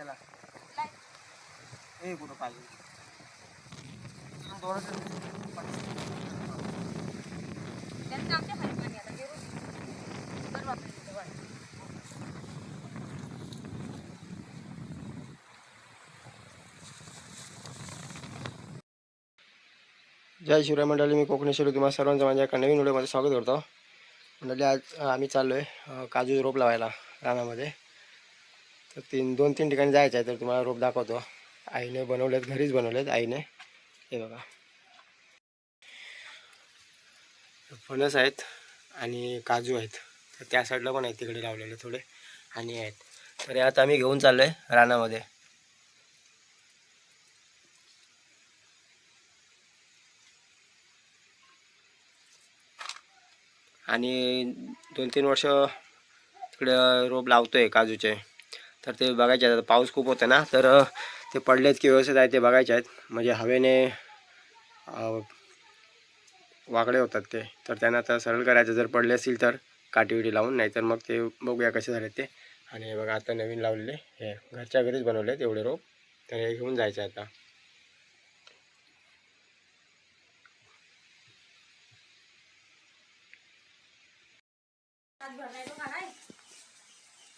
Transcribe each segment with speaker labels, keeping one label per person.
Speaker 1: त्याला कुठं पाहिजे जय शिवराय मंडळी, मी कोकणेश्वरी तुम्हाला सर्वांचं माझ्या एका नवीन व्हिडिओमध्ये स्वागत करतो. मंडळी आज आम्ही चाललो आहे काजू रोप लावायला रानामध्ये. तर 2-3 ठिकाणी जायचं आहे, तर तुम्हाला रोप दाखवतो. आईने बनवलेत, घरीच बनवलेत आईने. हे बघा, फणस आहेत आणि काजू आहेत. तर त्या साईडला पण आहेत, तिकडे लावलेले थोडे आणि आहेत. तर यात आम्ही घेऊन चाललो आहे रानामध्ये. आणि 2-3 वर्ष तिकडे रोप लावतोय काजूचे. तर ते बघायचे आहेत. पाऊस खूप होता ना, तर ते पडलेत की व्यवस्थित आहे ते बघायचे आहेत. म्हणजे हवेने वाकडे होतात ते, तर त्यांना आता सरळ करायचं. जर पडले असतील तर काठीविटी लावून, नाहीतर मग ते बघूया कसे झाले ते. आणि बघा, आता नवीन लावलेले हे घरच्या घरीच बनवले तेवढे रोप. तर हे घेऊन जायचं आता.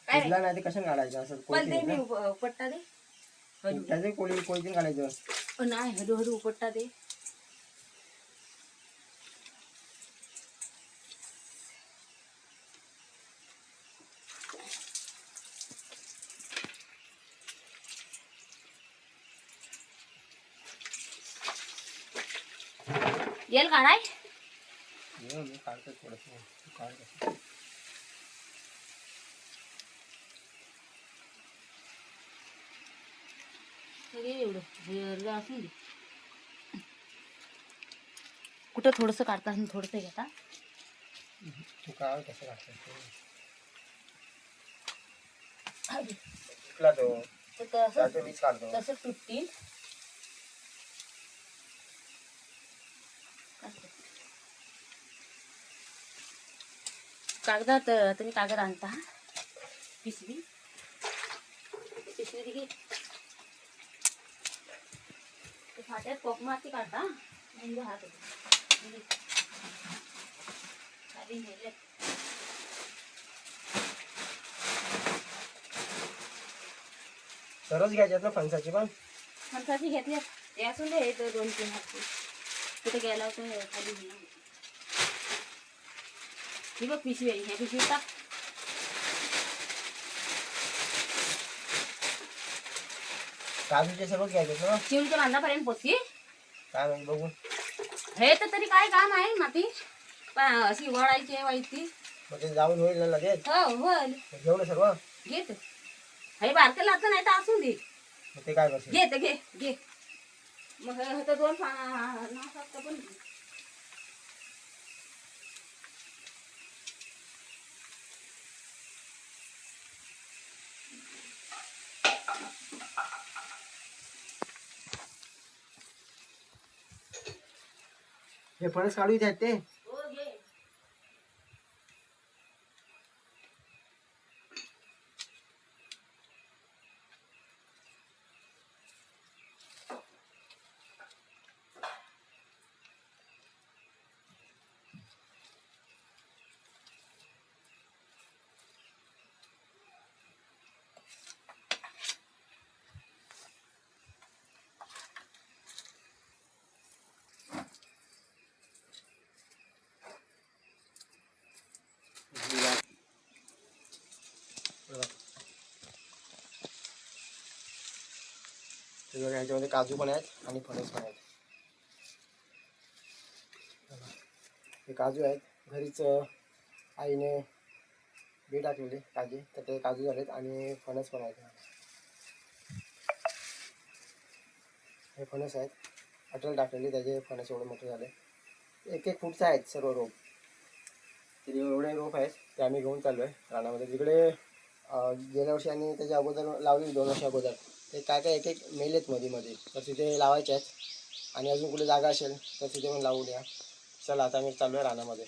Speaker 1: कुठला नाही ते कशाने काढायचं असं
Speaker 2: पट्टा दे
Speaker 1: त्याचे कोळीतून काढायचं
Speaker 2: नाही. हळूहळू पट्टा दे. येल काढाय
Speaker 1: काढतो थोडंसं.
Speaker 2: एवढं असून दे. कुठं थोडस काढता थोडस घेता.
Speaker 1: तू काय कसं काढतो
Speaker 2: तसं तुटतील. कागदात तुम्ही कागद आणता. पिशवी घे. फाट्यात कोक माती काढता. हात खाली नेले.
Speaker 1: सर्वच घ्यायच्यात ना फणसाची पण.
Speaker 2: फणसाची घेतली ते असून दे. 2-3 हात कुठे गेला होता खाली. ही बघ पिशवी आहे. ह्या पिशवी टाक.
Speaker 1: काजूचे सर्वच घ्यायचे ना.
Speaker 2: चिमच्या बांधापर्यंत पोचली
Speaker 1: काय म्हणजे बघू.
Speaker 2: हे तर तरी काय काम आहे. माती अशी वळायची व्हायची.
Speaker 1: म्हणजे जाऊन होईल ना लगेच.
Speaker 2: हो होईल.
Speaker 1: घेऊ ना सर्व.
Speaker 2: घेत हे बारकं लागतं नाही तर असून दे.
Speaker 1: ते काय करशील.
Speaker 2: घे तर घे. मग तर 2 पण
Speaker 1: हे फणस काढू द्यात ते. ह्याच्यामध्ये काजू पण आहेत आणि फणस पण आहेत. हे काजू आहेत. घरीच आईने बी टाकलेले काजू, तर ते काजू झालेत. आणि फणस पण आहेत. हे फणस आहेत. अटल टाकलेले त्याचे फणस एवढे मोठे झाले. 1-1 फूटचे आहेत सर्व रोप. ते एवढे रोप आहेत ते आम्ही घेऊन चाललो आहे रानामध्ये. तिकडे गेल्या वर्षी आणि त्याच्या अगोदर लावली 2 वर्षा अगोदर. ते काय 1-1 मेलेत मध्ये. तर तिथे लावायचे आहेत. आणि अजून कुठे जागा असेल तर तिथे पण लावू द्या. चला आता आम्ही चाललो आहे रानामध्ये.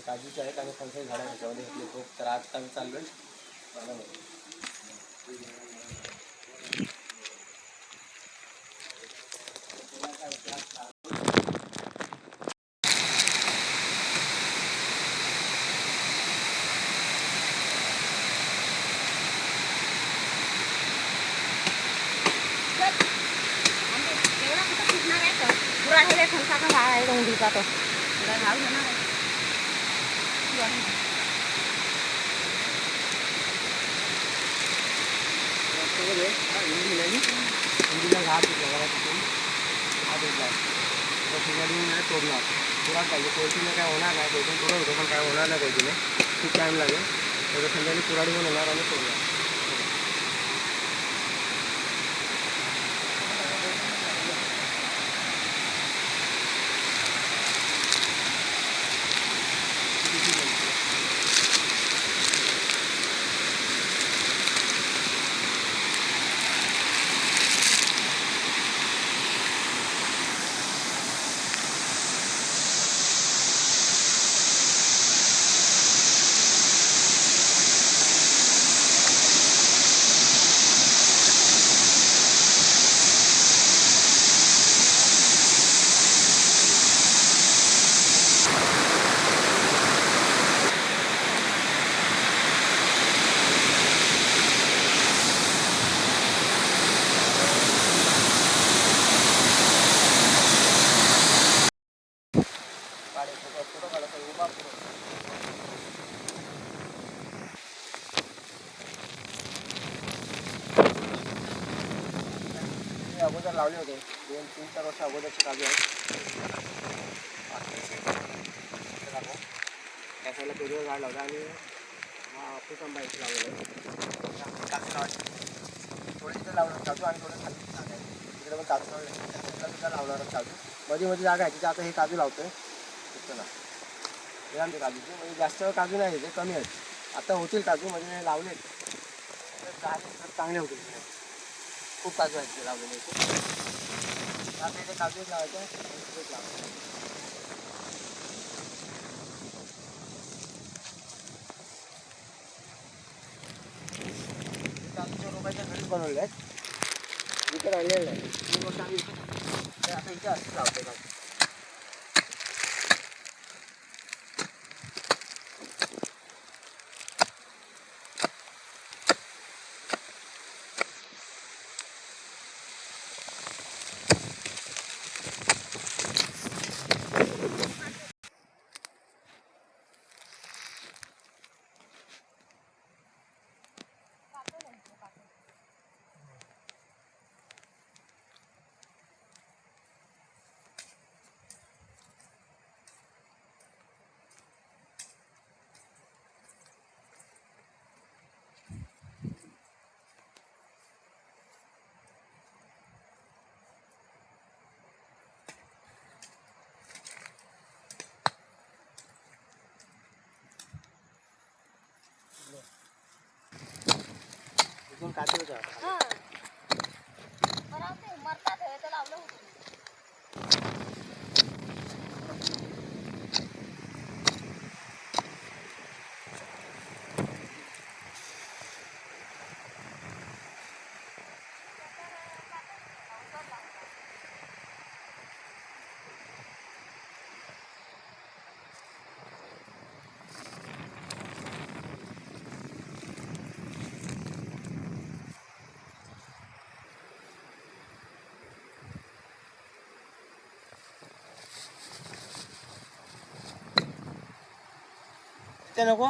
Speaker 1: काजूचे आहेत आणि फणसाचे झाड आहे त्याच्यामध्ये घेतले खूप. तर आता आम्ही चाललोय रानामध्ये.
Speaker 2: एवढा कुठं फिरणार आहे तर पुरा हे फणसाचा झाड आहे डोंगरीचा तो घाल घेणार आहे.
Speaker 1: हिंदीला घाट घेतला तिथून हात घेतला तर तोडणार पुरा पाहिजे. कोयतीने काय होणार नाही. कोयतीने पुरा होतो पण काय होणार नाही. कोयतीने खूप टाईम लागेल. तर संध्याकाळी कुराडी घेऊन येणार आणि तोडणार. अगोदर लावले होते 2-3-4 वर्ष अगोदरचे काजू आहेत. त्या साईडला पेरूचं झाड लावलं आणि हा हापूस आंबा इथे लावलेला आहे. काजू लावायचे थोडे इथे लावणार काजू आणि थोडं खाली जागा आहे तिकडे पण काजू लावले. त्या साईडला सुद्धा लावणार काजू. मध्ये मध्ये जागा आहे तिथे आता हे काजू लावतोय ना हे आमचे काजूचे. म्हणजे जास्त काजू नाही ते कमी आहेत. आता होतील काजू म्हणजे लावलेत तर चांगले होतील. खूप काजू आहेत ते लावलेले. आता इथे काजू लावायचे लावायचे. काजूच्या रोपाच्या घरीच बनवले आहेत. विकत आणलेलं नाही. 3 वर्ष आम्ही विकत आता इथे असं लावतो काजू. इथून काटे होते
Speaker 2: मरतात हे तर लावलं होतं.
Speaker 1: ते नको.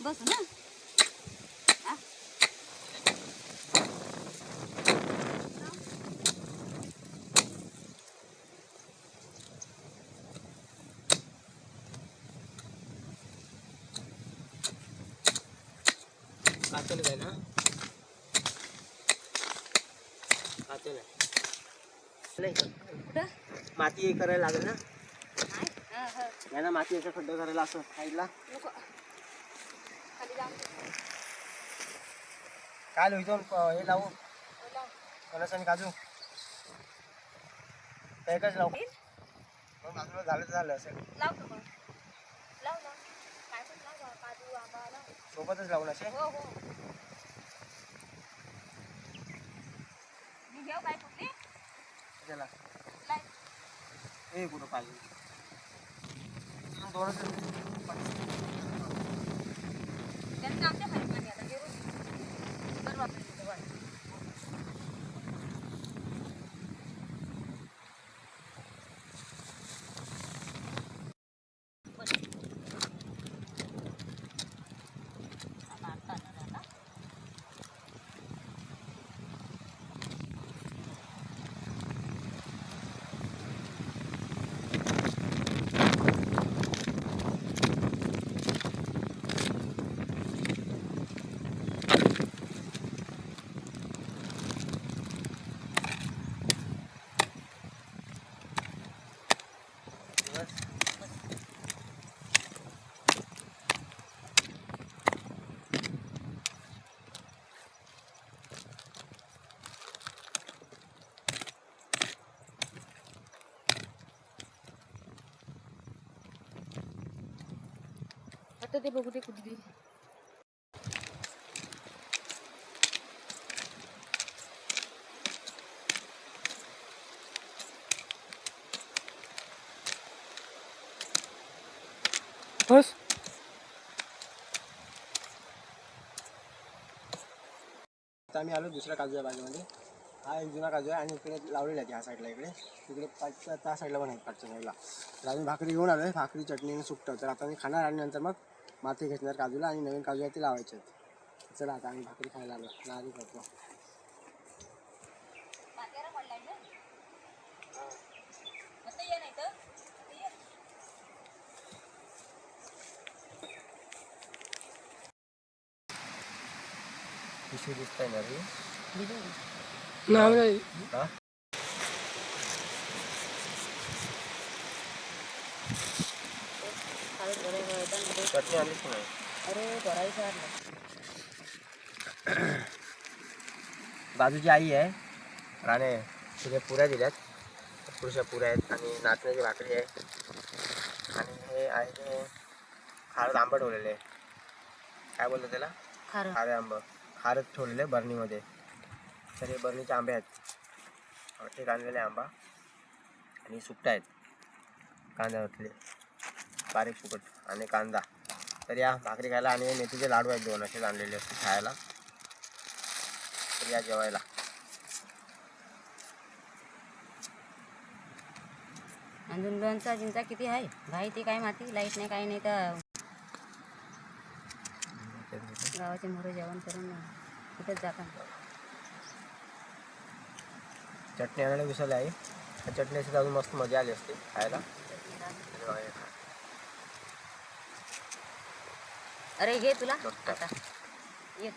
Speaker 2: बस ना हा?
Speaker 1: काचेल आहे ना काचेल आहे नाही का?
Speaker 2: कुठं
Speaker 1: माती करायला लागेल ना
Speaker 2: नाही
Speaker 1: या ना माती याचा खड्डा करायला असं साईडला
Speaker 2: नको खाली जाऊन दे.
Speaker 1: काय लोईतो हे लावू
Speaker 2: हो, लाव.
Speaker 1: फणस आणि काजू ते एकच लावू
Speaker 2: येईल?
Speaker 1: मग बाजूला झालं तर झालं असेल
Speaker 2: लाव का मग लाव लाव काय पण लाव काजू आंबा लाव
Speaker 1: सोबतच लावून असे
Speaker 2: हो हो मी घेऊ काय कुठली
Speaker 1: त्याला
Speaker 2: लाईट
Speaker 1: हे कुठं पाहिजे दोनच
Speaker 2: त्यांना आमच्या खाली पाणी आता घेऊ बरं वापरेल तिथं वर. बस. आता आता. आता ते बघू दे कुठली
Speaker 1: बस आता आम्ही आलो दुसऱ्या काजूच्या बाजूमध्ये हा एक जुना काजू आहे आणि इकडे लावलेला आहे ह्या साईडला इकडे तिकडे पाचच्या त्या साईडला पण आहे पाचच्या साईडला तर आम्ही भाकरी घेऊन आलो आहे भाकरी चटणीने सुकतं तर आता मी खाणार आणि नंतर मग माती घेतणार काजूला आणि नवीन काजू आहे ते लावायचे आहेत चला आता आम्ही भाकरी खायला आलो नारी करतो
Speaker 2: माथ्याला पडलाय ना आता ये नाही तर ये
Speaker 1: पिशवी दिसतंय ना रे हा चटणी आलीच नाही
Speaker 2: अरे भरायचं
Speaker 1: बाजूची आई आहे राणे तिथे पुऱ्या दिल्यात पुरुषा पुऱ्या आहेत आणि नाचण्याची भाकरी आहे आणि हे आहे ते खारट आंबट ठेवलेले आहे काय बोलतो त्याला
Speaker 2: खारं
Speaker 1: खारे आंब खारट ठेवलेले आहे बरणीमध्ये तर हे बरणीचे आंबे आहेत एक आणलेले आंबा आणि सुकट आहेत कांद्यातले बारीक सुकट आणि कांदा तर या भाकरी खायला आणि मेथीचे लाडू आहेत दोन असेच आणलेले असते खायला तर या जेवायला
Speaker 2: अजून लोणचा जिंचा किती आहे भाई ते काय माती लाईट नाही काही नाही तर गावाचे मोरे जेवण करून तिथंच जातात
Speaker 1: चटणी आणायला विसरली आहे त्या चटणी अशी अजून मस्त मजा आली असते खायला
Speaker 2: अरे घे तुला आता ये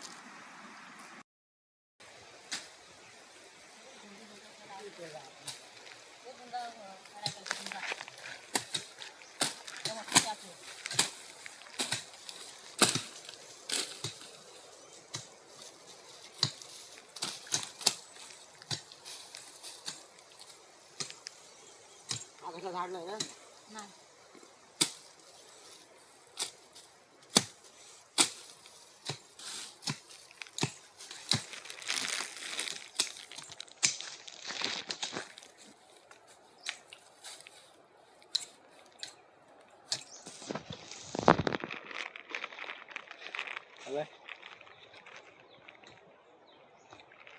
Speaker 1: झाड नाही ना
Speaker 2: नाही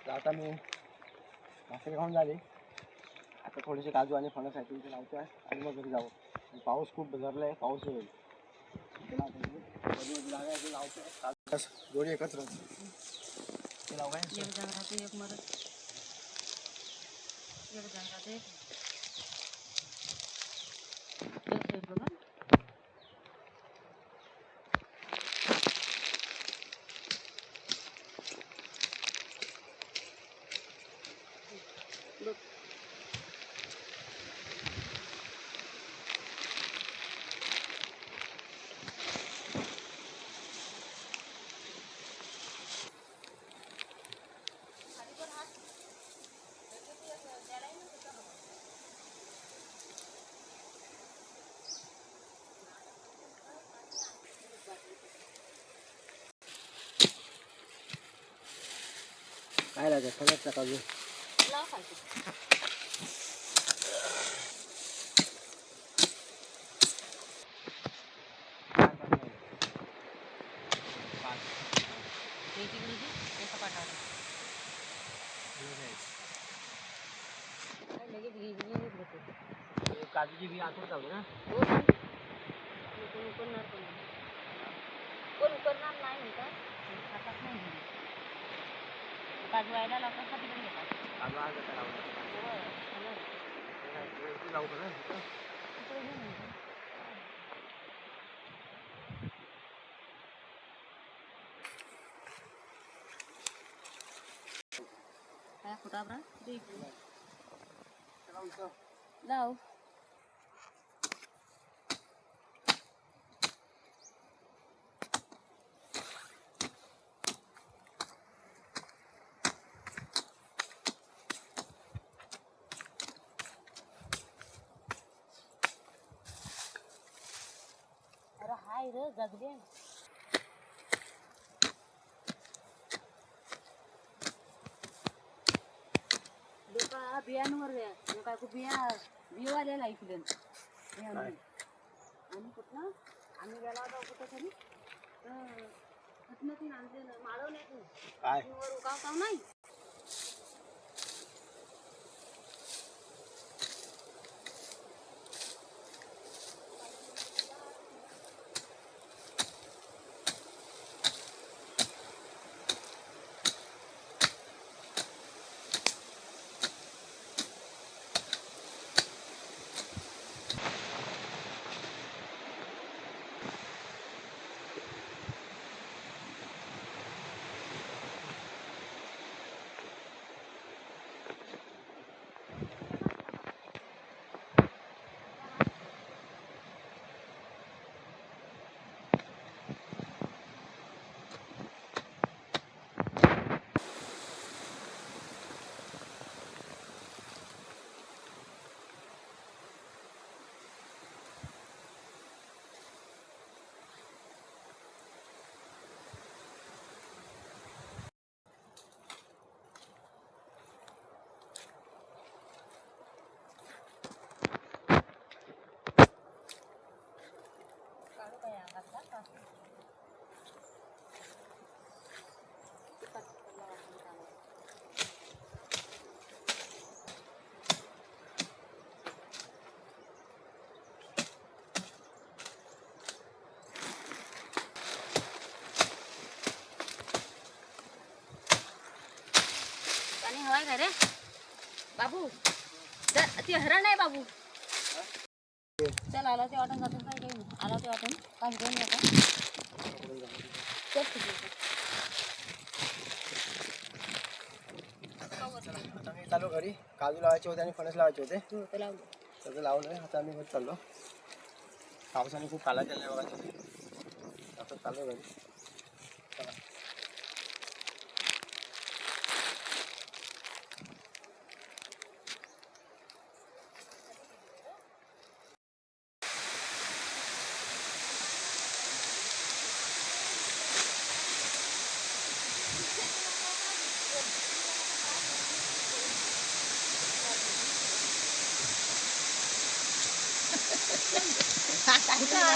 Speaker 1: आता मी भाकरी खाऊन झाली आता थोडेसे काजू आणि फणस आहेत ते लावतो आहे आणि मग घरी जाऊ पाऊस खूप भरला आहे पाऊस होईल दोन्ही एकत्र ते लाव काय
Speaker 2: एक जण राहते एक मरत एक जण राहते एक साईड बघा बघ
Speaker 1: काय लागेल सगळ्यात टाकावं
Speaker 2: लाव खालती तिकडे एका पाठावर लगेच लगेच बघतो
Speaker 1: काजूची बी आतून चालू ना
Speaker 2: कोण उकरणार कोण उकरणार नाही म्हणतात खातात नाही काजू व्हायला लवकर खाती पण घेतात
Speaker 1: काजू आज आता लावलं लावू का ना
Speaker 2: काय फुटाबरा लाव अरे हाय रे गजबे लोका बियांवर काय बियावाल्याला ऐकलं आणि कुठनं आम्ही गेला होता कुठं तरी कुठनं ती आणले माळव नाही तू
Speaker 1: काय
Speaker 2: वर उगावताव नाही पाणी हवाय का रे बाबू ती हरण आहे बाबू चल आला ते वाटण जातो काय काही आला ते वाटण काय घेऊन येतो
Speaker 1: आता मी चालू घरी काजू लावायचे होते आणि फणस लावायचे होते
Speaker 2: ते लावलं
Speaker 1: सगळं लावलं आता आम्ही घरी चाललो पावसाने खूप काला केला बघा आता चाललो घरी चला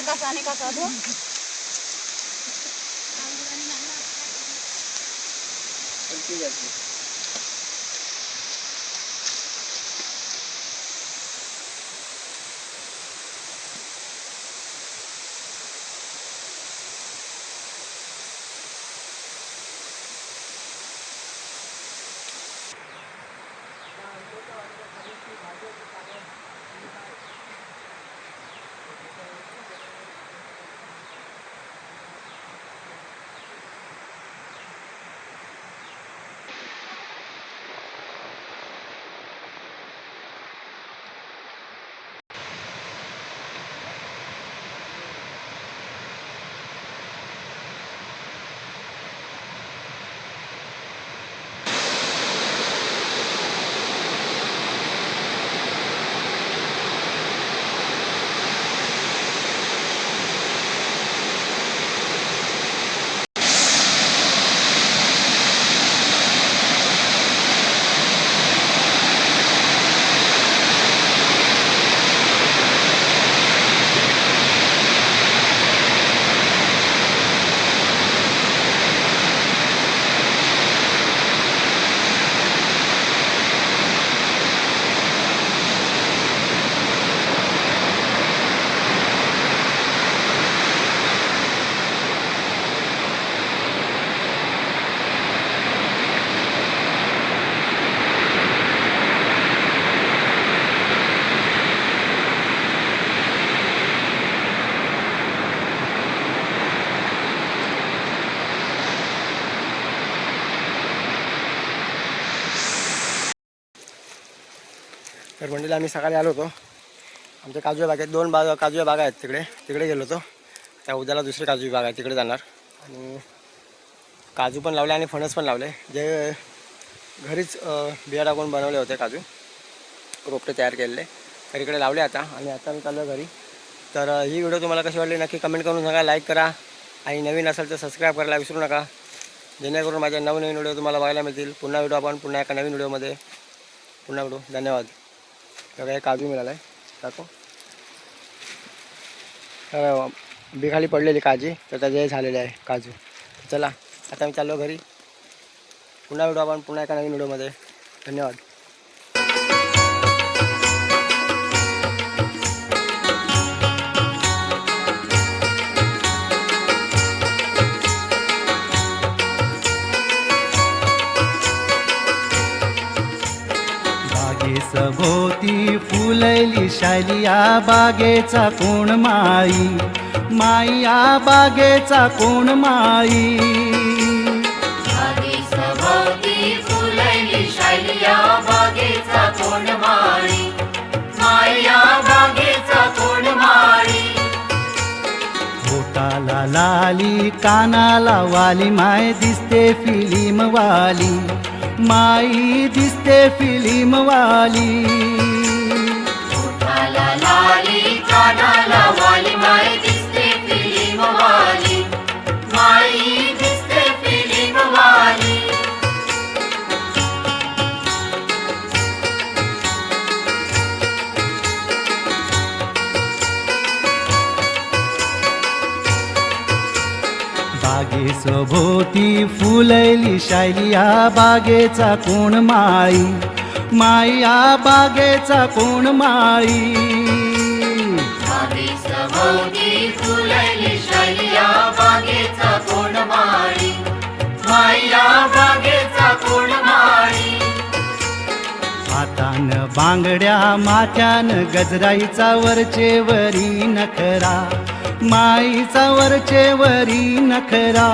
Speaker 2: कसा आणि कसा तो
Speaker 1: ठीक आहे तर मंडळी आम्ही सकाळी आलो होतो, आमच्या काजू बागेत 2 काजू बागा आहेत, तिकडे गेलो होतो. त्या उद्याला दुसरी काजू बाग आहे तिकडे जाणार. आणि काजू पण लावले आणि फणस पण लावले, जे घरीच बिया टाकून बनवले होते काजू, रोपटे तयार केलेले. तर इकडे लावले आता. आणि आता मी चाललो घरी. तर ही व्हिडिओ तुम्हाला कशी वाटली नक्की कमेंट करून सांगा, लाईक करा आणि नवीन असेल तर सबस्क्राईब करायला विसरू नका, जेणेकरून माझ्या नवनवीन व्हिडिओ तुम्हाला बघायला मिळतील. पुन्हा व्हिडिओ आपण पुन्हा एका नवीन व्हिडिओमध्ये पुन्हा भेटू. धन्यवाद. तर हे काजू मिळाला आहे टाको. तर बी खाली पडलेली काजी, तर त्याचे झालेले आहे काजू. चला आता मी चाललो घरी. पुन्हा व्हिडिओ आपण पुन्हा एका नवीन व्हिडिओमध्ये. धन्यवाद.
Speaker 3: सभोवती फुलली शालिया बागेचा कोण माई, माया बागेचा कोण माई.
Speaker 4: सभोवती फुलली शालिया बागेचा कोण माई, माया बागेचा कोण माई.
Speaker 3: बोटाला लाली कानाला वाली माय दिसते फिल्म वाली, माई दिसते फिल्म वाली.
Speaker 4: ओठाला लाली कानाला वाली माई दिसते फिल्म वाली, माई दिसते फिल्म वाली.
Speaker 3: बागेसभोवती फुलली शालिया बागेचा कोण माई, माया बागेचा कोण माई.
Speaker 4: सभोवती फुलली शालिया बागेचा कोण माई, माया बागेचा कोण माई.
Speaker 3: हातान बांगड्या माथ्यान गजराईचा वरचे वरी नखरा, माईचा वरचे वरी नखरा.